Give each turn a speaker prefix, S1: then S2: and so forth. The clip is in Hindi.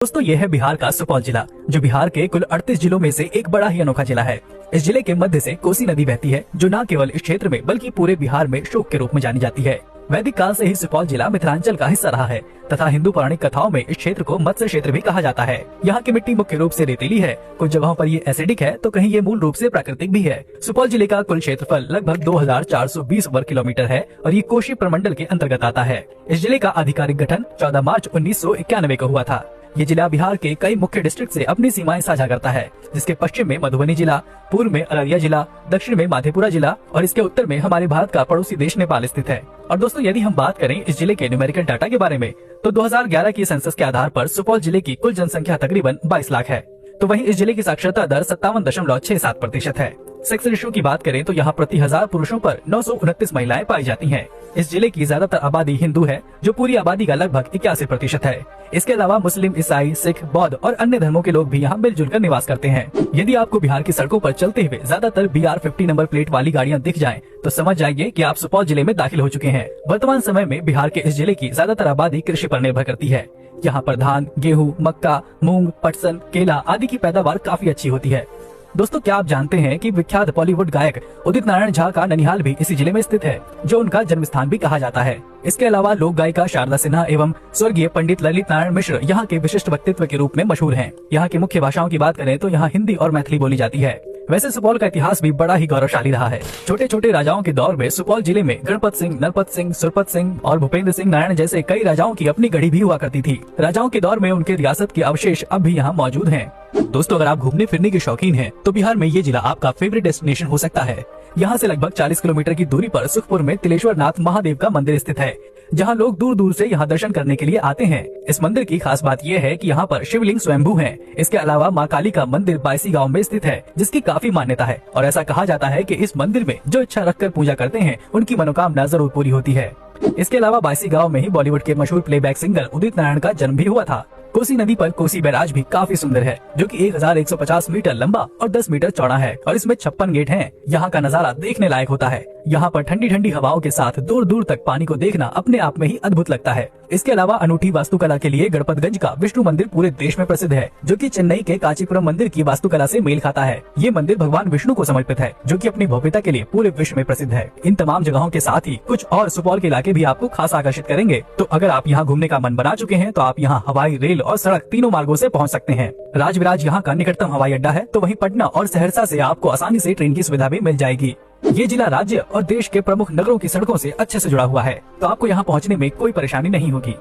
S1: दोस्तों ये है बिहार का सुपौल जिला, जो बिहार के कुल 38 जिलों में से एक बड़ा ही अनोखा जिला है। इस जिले के मध्य से कोसी नदी बहती है, जो न केवल इस क्षेत्र में बल्कि पूरे बिहार में शोक के रूप में जानी जाती है। वैदिक काल से ही सुपौल जिला मिथिलांचल का हिस्सा रहा है तथा हिंदू पौराणिक कथाओं में इस क्षेत्र को मत्स्य क्षेत्र भी कहा जाता है। यहाँ की मिट्टी मुख्य रूप से रेतीली है, कुछ जगहों पर ये एसिडिक है तो कहीं ये मूल रूप से प्राकृतिक भी है। सुपौल जिले का कुल क्षेत्रफल लगभग 2420 वर्ग किलोमीटर है और ये कोशी प्रमंडल के अंतर्गत आता है। इस जिले का आधिकारिक गठन 14 मार्च 1991 को हुआ था। ये जिला बिहार के कई मुख्य डिस्ट्रिक्ट से अपनी सीमाएं साझा करता है, जिसके पश्चिम में मधुबनी जिला, पूर्व में अररिया जिला, दक्षिण में मधेपुरा जिला और इसके उत्तर में हमारे भारत का पड़ोसी देश नेपाल स्थित है। और दोस्तों यदि हम बात करें इस जिले के न्यूमेरिकल डाटा के बारे में तो 2011 की सेंसस के आधार पर सुपौल जिले की कुल जनसंख्या तकरीबन 22 लाख है। तो वहीं इस जिले की साक्षरता दर 57.67% है। सेक्स रेशियो की बात करें तो यहाँ प्रति 1000 पुरुषों पर 929 महिलाएं पाई जाती हैं। इस जिले की ज्यादातर आबादी हिंदू है, जो पूरी आबादी का लगभग 81% है। इसके अलावा मुस्लिम, ईसाई, सिख, बौद्ध और अन्य धर्मों के लोग भी यहाँ मिलजुल कर निवास करते हैं। यदि आपको बिहार की सड़कों पर चलते हुए ज्यादातर BR50 नंबर प्लेट वाली गाड़ियाँ दिख जाएं, तो समझ जाइए कि आप सुपौल जिले में दाखिल हो चुके हैं। वर्तमान समय में बिहार के इस जिले की ज्यादातर आबादी कृषि पर निर्भर करती है। यहाँ पर धान, गेहूँ, मक्का, मूंग, पटसन, केला आदि की पैदावार काफी अच्छी होती है। दोस्तों क्या आप जानते हैं कि विख्यात बॉलीवुड गायक उदित नारायण झा का ननिहाल भी इसी जिले में स्थित है, जो उनका जन्म स्थान भी कहा जाता है। इसके अलावा लोक गायिका शारदा सिन्हा एवं स्वर्गीय पंडित ललित नारायण मिश्र यहाँ के विशिष्ट व्यक्तित्व के रूप में मशहूर हैं। यहाँ की मुख्य भाषाओं की बात करें तो यहाँ हिंदी और मैथिली बोली जाती है। वैसे सुपौल का इतिहास भी बड़ा ही गौरवशाली रहा है। छोटे छोटे राजाओं के दौर में सुपौल जिले में गणपत सिंह, नरपत सिंह, सुरपत सिंह और भूपेंद्र सिंह नारायण जैसे कई राजाओं की अपनी गढ़ी भी हुआ करती थी। राजाओं के दौर में उनके रियासत के अवशेष अब भी यहाँ मौजूद हैं। दोस्तों अगर आप घूमने फिरने के शौकीन हैं, तो बिहार में ये जिला आपका फेवरेट डेस्टिनेशन हो सकता है। यहाँ से लगभग 40 किलोमीटर की दूरी पर सुखपुर में तिलेश्वर नाथ महादेव का मंदिर स्थित है, जहाँ लोग दूर दूर से यहाँ दर्शन करने के लिए आते हैं। इस मंदिर की खास बात यह है कि यहाँ पर शिवलिंग स्वयंभू हैं। इसके अलावा माँ काली का मंदिर बायसी गांव में स्थित है, जिसकी काफी मान्यता है और ऐसा कहा जाता है कि इस मंदिर में जो इच्छा रखकर पूजा करते हैं, उनकी मनोकामना जरूर पूरी होती है। इसके अलावा बायसी गांव में ही बॉलीवुड के मशहूर प्लेबैक सिंगर उदित नारायण का जन्म भी हुआ था। कोसी नदी पर कोसी बैराज भी काफी सुंदर है, जो कि 1150 मीटर लंबा और 10 मीटर चौड़ा है और इसमें 56 गेट हैं। यहाँ का नजारा देखने लायक होता है। यहाँ पर ठंडी ठंडी हवाओं के साथ दूर दूर तक पानी को देखना अपने आप में ही अद्भुत लगता है। इसके अलावा अनूठी वास्तुकला के लिए गणपतगंज का विष्णु मंदिर पूरे देश में प्रसिद्ध है, जो कि चेन्नई के कांचीपुरम मंदिर की वास्तुकला से मेल खाता है। ये मंदिर भगवान विष्णु को समर्पित है, जो कि अपनी भव्यता के लिए पूरे विश्व में प्रसिद्ध है। इन तमाम जगहों के साथ ही कुछ और सुपौल के इलाके भी आपको खास आकर्षित करेंगे। तो अगर आप यहाँ घूमने का मन बना चुके हैं, तो आप यहाँ हवाई, रेल और सड़क तीनों मार्गों से पहुँच सकते हैं। राजविराज यहाँ का निकटतम हवाई अड्डा है, तो वहीं पटना और सहरसा से आपको आसानी से ट्रेन की सुविधा भी मिल जाएगी। ये जिला राज्य और देश के प्रमुख नगरों की सड़कों से अच्छे से जुड़ा हुआ है, तो आपको यहाँ पहुँचने में कोई परेशानी नहीं होगी।